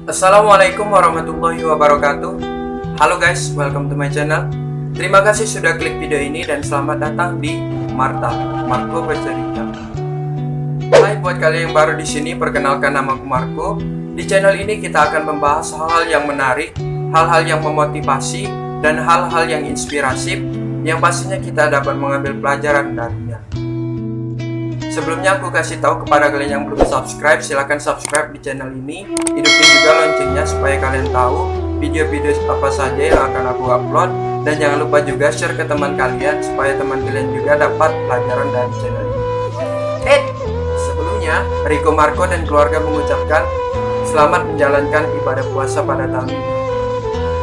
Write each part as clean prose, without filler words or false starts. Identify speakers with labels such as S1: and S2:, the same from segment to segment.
S1: Assalamualaikum warahmatullahi wabarakatuh. Halo guys, welcome to my channel. Terima kasih sudah klik video ini dan selamat datang di Marco Bercerita. Hai buat kalian yang baru di sini, perkenalkan nama aku Marco. Di channel ini kita akan membahas hal-hal yang menarik, hal-hal yang memotivasi, dan hal-hal yang inspiratif yang pastinya kita dapat mengambil pelajaran darinya. Sebelumnya aku kasih tahu kepada kalian yang belum subscribe, silahkan subscribe di channel ini. Hidupin juga loncengnya supaya kalian tahu video-video apa saja yang akan aku upload. Dan jangan lupa juga share ke teman kalian supaya teman kalian juga dapat pelajaran dari channel ini. Sebelumnya, Rico Marco dan keluarga mengucapkan selamat menjalankan ibadah puasa pada tahun ini.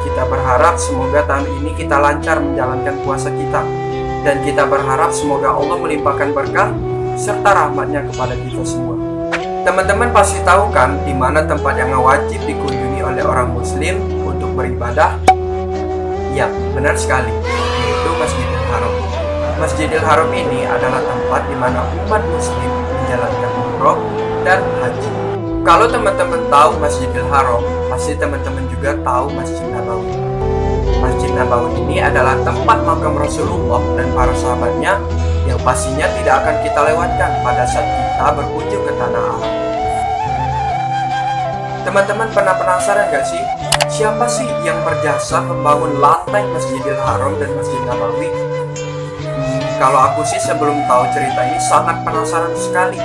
S1: Kita berharap semoga tahun ini kita lancar menjalankan puasa kita. Dan kita berharap semoga Allah melimpahkan berkah serta rahmatnya kepada kita semua. Teman-teman pasti tahu kan di mana tempat yang wajib dikunjungi oleh orang muslim untuk beribadah? Ya, benar sekali, yaitu Masjidil Haram. Masjidil Haram ini adalah tempat di mana umat muslim menjalankan umroh dan haji. Kalau teman-teman tahu Masjidil Haram, pasti teman-teman juga tahu Masjid Nabawi. Masjid Nabawi ini adalah tempat makam Rasulullah dan para sahabatnya yang pastinya tidak akan kita lewatkan pada saat kita berkunjung ke tanah Arab. Teman-teman pernah penasaran gak sih, siapa sih yang berjasa membangun lantai Masjidil Haram dan Masjid Nabawi? Kalau aku sih sebelum tahu cerita ini sangat penasaran sekali.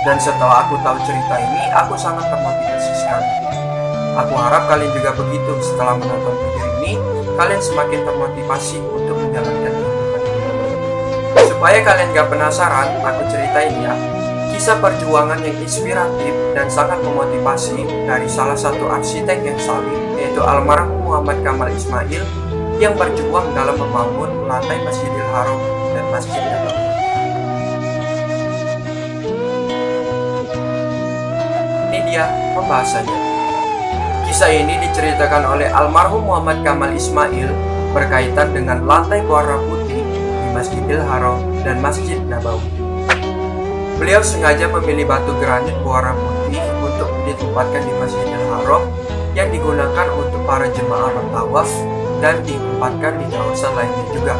S1: Dan setelah aku tahu cerita ini, aku sangat termotivasi sekali. Aku harap kalian juga begitu. Setelah menonton video ini, kalian semakin termotivasi untuk menjalankan kehidupan ini. Supaya kalian gak penasaran, aku ceritain ya kisah perjuangan yang inspiratif dan sangat memotivasi dari salah satu arsitek yang saleh, yaitu almarhum Muhammad Kamal Ismail, yang berjuang dalam membangun lantai Masjidil Haram dan Masjid Nabawi. Ini dia pembahasannya. Kisah ini diceritakan oleh almarhum Muhammad Kamal Ismail berkaitan dengan lantai berwarna putih di Masjidil Haram dan Masjid Nabawi. Beliau sengaja memilih batu granit berwarna putih untuk ditempatkan di Masjidil Haram yang digunakan untuk para jemaah bertawaf dan ditempatkan di kawasan lainnya juga.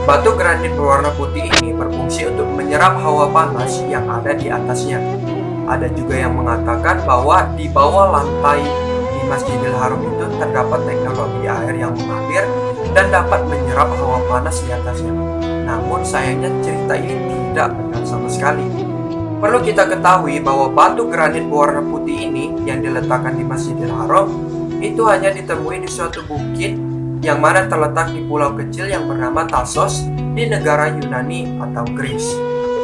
S1: Batu granit berwarna putih ini berfungsi untuk menyerap hawa panas yang ada di atasnya. Ada juga yang mengatakan bahwa di bawah lantai di Masjidil Haram itu terdapat teknologi air yang mengalir dan dapat menyerap hawa panas di atasnya. Namun sayangnya cerita ini tidak benar sama sekali. Perlu kita ketahui bahwa batu granit berwarna putih ini yang diletakkan di Masjidil Haram itu hanya ditemui di suatu bukit yang mana terletak di pulau kecil yang bernama Tassos di negara Yunani atau Greece.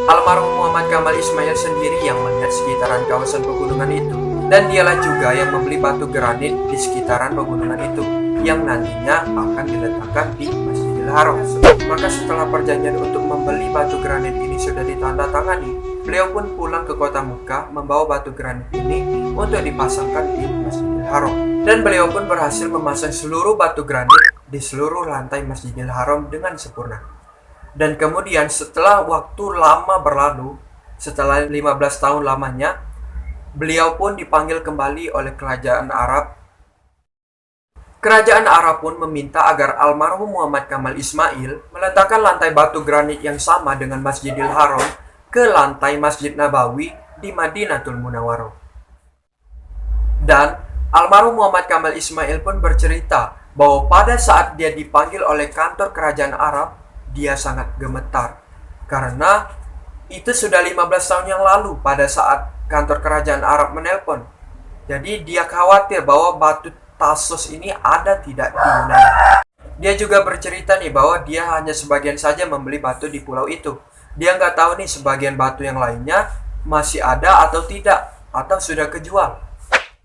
S1: Almarhum Muhammad Kamal Ismail sendiri yang melihat sekitaran kawasan pegunungan itu, dan dialah juga yang membeli batu granit di sekitaran pegunungan itu yang nantinya akan diletakkan di Masjidil Haram. Maka setelah perjanjian untuk membeli batu granit ini sudah ditandatangani, beliau pun pulang ke kota Mekah membawa batu granit ini untuk dipasangkan di Masjidil Haram. Dan beliau pun berhasil memasang seluruh batu granit di seluruh lantai Masjidil Haram dengan sempurna. Dan kemudian setelah waktu lama berlalu, setelah 15 tahun lamanya, beliau pun dipanggil kembali oleh kerajaan Arab. Kerajaan Arab pun meminta agar almarhum Muhammad Kamal Ismail meletakkan lantai batu granit yang sama dengan Masjidil Haram ke lantai Masjid Nabawi di Madinatul Munawwaroh. Dan almarhum Muhammad Kamal Ismail pun bercerita bahwa pada saat dia dipanggil oleh kantor kerajaan Arab, dia sangat gemetar karena itu sudah 15 tahun yang lalu pada saat kantor kerajaan Arab menelpon. Jadi dia khawatir bahwa batu Tassos ini ada tidak di Yunani. Dia juga bercerita nih bahwa dia hanya sebagian saja membeli batu di pulau itu. Dia nggak tahu nih sebagian batu yang lainnya masih ada atau tidak, atau sudah kejual.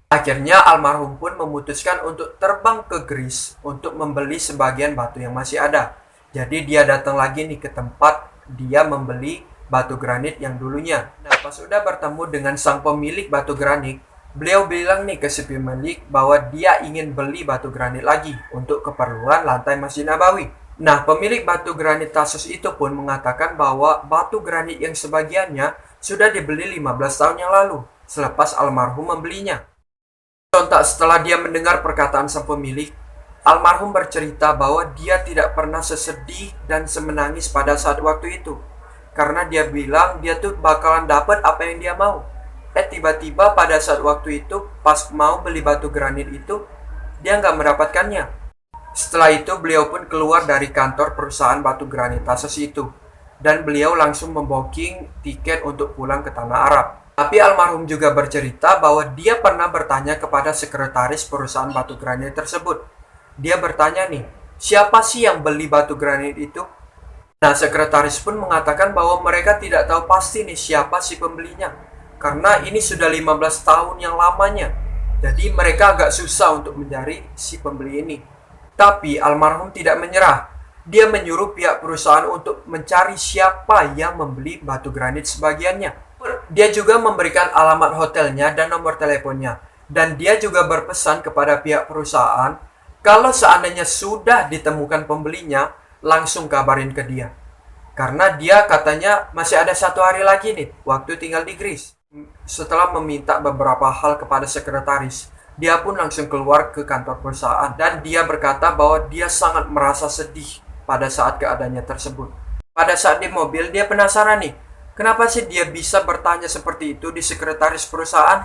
S1: Akhirnya almarhum pun memutuskan untuk terbang ke Greece untuk membeli sebagian batu yang masih ada. Jadi dia datang lagi nih ke tempat dia membeli batu granit yang dulunya. Nah, pas sudah bertemu dengan sang pemilik batu granit, beliau bilang nih ke si pemilik bahwa dia ingin beli batu granit lagi untuk keperluan lantai Masjid Nabawi. Nah, pemilik batu granit Tassos itu pun mengatakan bahwa batu granit yang sebagiannya sudah dibeli 15 tahun yang lalu, selepas almarhum membelinya. Sontak setelah dia mendengar perkataan sang pemilik, almarhum bercerita bahwa dia tidak pernah sesedih dan semenangis pada saat waktu itu. Karena dia bilang dia tuh bakalan dapat apa yang dia mau. Tiba-tiba pada saat waktu itu, pas mau beli batu granit itu, dia nggak mendapatkannya. Setelah itu, beliau pun keluar dari kantor perusahaan batu granit Tarsus itu. Dan beliau langsung membooking tiket untuk pulang ke Tanah Arab. Tapi almarhum juga bercerita bahwa dia pernah bertanya kepada sekretaris perusahaan batu granit tersebut. Dia bertanya nih, siapa sih yang beli batu granit itu? Nah, sekretaris pun mengatakan bahwa mereka tidak tahu pasti nih siapa si pembelinya. Karena ini sudah 15 tahun yang lamanya. Jadi mereka agak susah untuk mencari si pembeli ini. Tapi almarhum tidak menyerah. Dia menyuruh pihak perusahaan untuk mencari siapa yang membeli batu granit sebagiannya. Dia juga memberikan alamat hotelnya dan nomor teleponnya. Dan dia juga berpesan kepada pihak perusahaan, kalau seandainya sudah ditemukan pembelinya, langsung kabarin ke dia. Karena dia katanya masih ada 1 hari lagi nih, waktu tinggal di Greece. Setelah meminta beberapa hal kepada sekretaris, dia pun langsung keluar ke kantor perusahaan. Dan dia berkata bahwa dia sangat merasa sedih pada saat keadaannya tersebut. Pada saat di mobil, dia penasaran nih, kenapa sih dia bisa bertanya seperti itu di sekretaris perusahaan?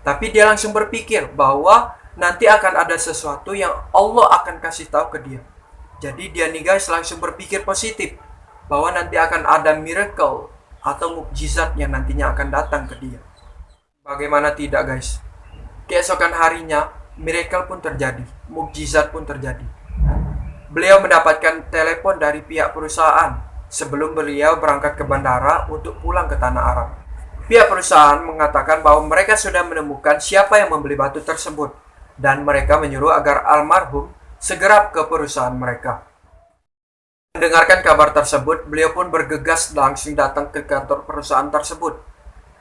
S1: Tapi dia langsung berpikir bahwa nanti akan ada sesuatu yang Allah akan kasih tahu ke dia. Jadi dia nih guys langsung berpikir positif bahwa nanti akan ada miracle atau mukjizat yang nantinya akan datang ke dia. Bagaimana tidak guys? Keesokan harinya miracle pun terjadi, mukjizat pun terjadi. Beliau mendapatkan telepon dari pihak perusahaan sebelum beliau berangkat ke bandara untuk pulang ke Tanah Arab. Pihak perusahaan mengatakan bahwa mereka sudah menemukan siapa yang membeli batu tersebut dan mereka menyuruh agar almarhum segera ke perusahaan mereka. Mendengarkan kabar tersebut, beliau pun bergegas langsung datang ke kantor perusahaan tersebut.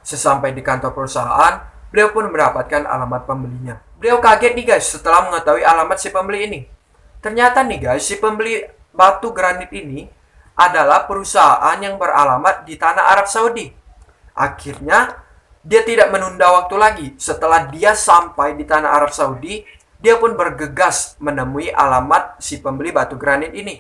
S1: Sesampai di kantor perusahaan, beliau pun mendapatkan alamat pembelinya. Beliau kaget nih guys setelah mengetahui alamat si pembeli ini. Ternyata nih guys, si pembeli batu granit ini adalah perusahaan yang beralamat di Tanah Arab Saudi. Akhirnya, dia tidak menunda waktu lagi. Setelah dia sampai di Tanah Arab Saudi, dia pun bergegas menemui alamat si pembeli batu granit ini.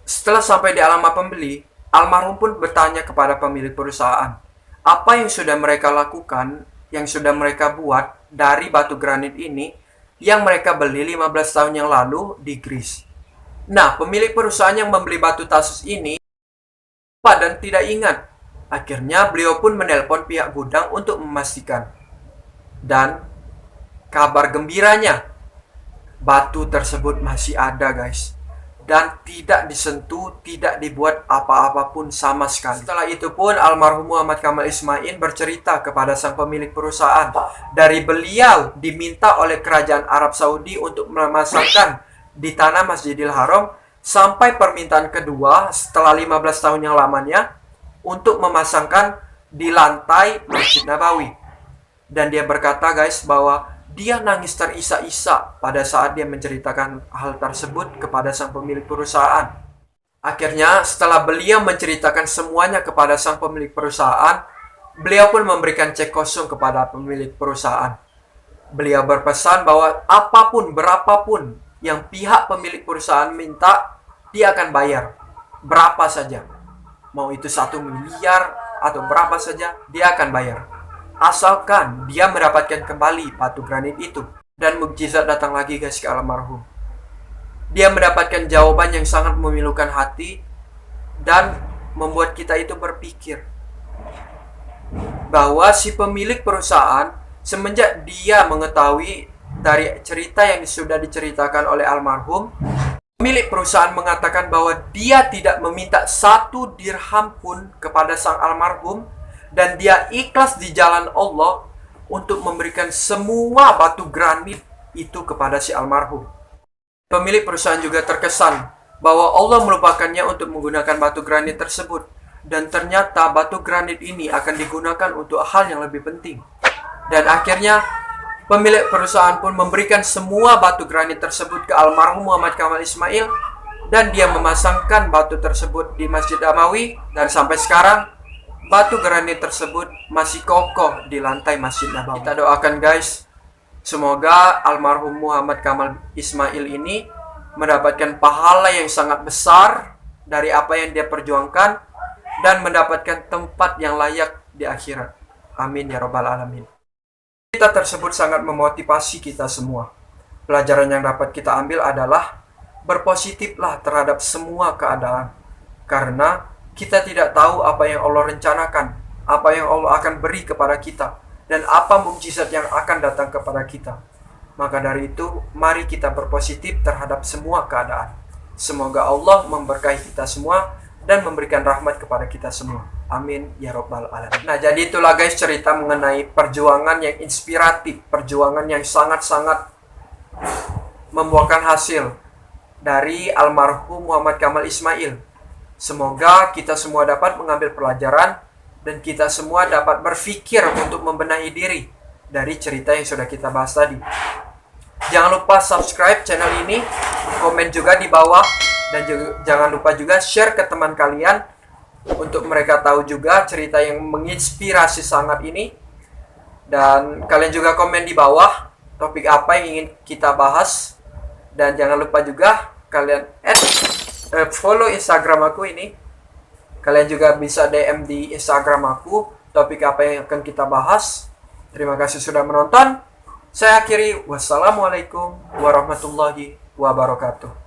S1: Setelah sampai di alamat pembeli, almarhum pun bertanya kepada pemilik perusahaan, apa yang sudah mereka lakukan, yang sudah mereka buat dari batu granit ini, yang mereka beli 15 tahun yang lalu di Greece. Nah, pemilik perusahaan yang membeli batu Tarsus ini lupa dan tidak ingat. Akhirnya beliau pun menelpon pihak gudang untuk memastikan. Dan kabar gembiranya, batu tersebut masih ada guys. Dan tidak disentuh, tidak dibuat apa-apa pun sama sekali. Setelah itu pun almarhum Muhammad Kamal Ismail bercerita kepada sang pemilik perusahaan. Dari beliau diminta oleh kerajaan Arab Saudi untuk memasangkan di tanah Masjidil Haram sampai permintaan kedua setelah 15 tahun yang lamanya untuk memasangkan di lantai Masjid Nabawi. Dan dia berkata guys bahwa dia nangis terisak-isak pada saat dia menceritakan hal tersebut kepada sang pemilik perusahaan. Akhirnya setelah beliau menceritakan semuanya kepada sang pemilik perusahaan, beliau pun memberikan cek kosong kepada pemilik perusahaan. Beliau berpesan bahwa apapun, berapapun yang pihak pemilik perusahaan minta, dia akan bayar. Berapa saja. Mau itu 1 miliar atau berapa saja, dia akan bayar. Asalkan dia mendapatkan kembali batu granit itu. Dan mukjizat datang lagi guys ke almarhum. Dia mendapatkan jawaban yang sangat memilukan hati dan membuat kita itu berpikir bahwa si pemilik perusahaan semenjak dia mengetahui dari cerita yang sudah diceritakan oleh almarhum, pemilik perusahaan mengatakan bahwa dia tidak meminta 1 dirham pun kepada sang almarhum dan dia ikhlas di jalan Allah untuk memberikan semua batu granit itu kepada si almarhum. Pemilik perusahaan juga terkesan bahwa Allah melupakannya untuk menggunakan batu granit tersebut dan ternyata batu granit ini akan digunakan untuk hal yang lebih penting. Dan akhirnya pemilik perusahaan pun memberikan semua batu granit tersebut ke almarhum Muhammad Kamal Ismail dan dia memasangkan batu tersebut di Masjid Nabawi dan sampai sekarang batu granit tersebut masih kokoh di lantai Masjid Nabawi. Kita doakan guys, Semoga almarhum Muhammad Kamal Ismail ini mendapatkan pahala yang sangat besar dari apa yang dia perjuangkan dan mendapatkan tempat yang layak di akhirat. Amin ya rabbal alamin. Cerita tersebut sangat memotivasi kita semua. Pelajaran yang dapat kita ambil adalah berpositiflah terhadap semua keadaan. Karena kita tidak tahu apa yang Allah rencanakan, apa yang Allah akan beri kepada kita, dan apa mukjizat yang akan datang kepada kita. Maka dari itu, mari kita berpositif terhadap semua keadaan. Semoga Allah memberkahi kita semua dan memberikan rahmat kepada kita semua. Amin ya rabbal alamin. Nah, jadi itulah guys cerita mengenai perjuangan yang inspiratif, perjuangan yang sangat-sangat membuahkan hasil dari almarhum Muhammad Kamal Ismail. Semoga kita semua dapat mengambil pelajaran dan kita semua dapat berpikir untuk membenahi diri dari cerita yang sudah kita bahas tadi. Jangan lupa subscribe channel ini, komen juga di bawah, dan jangan lupa juga share ke teman kalian untuk mereka tahu juga cerita yang menginspirasi sangat ini. Dan kalian juga komen di bawah topik apa yang ingin kita bahas. Dan jangan lupa juga kalian follow Instagram aku ini. Kalian juga bisa DM di Instagram aku topik apa yang akan kita bahas. Terima kasih sudah menonton. Saya akhiri. Wassalamualaikum warahmatullahi wabarakatuh.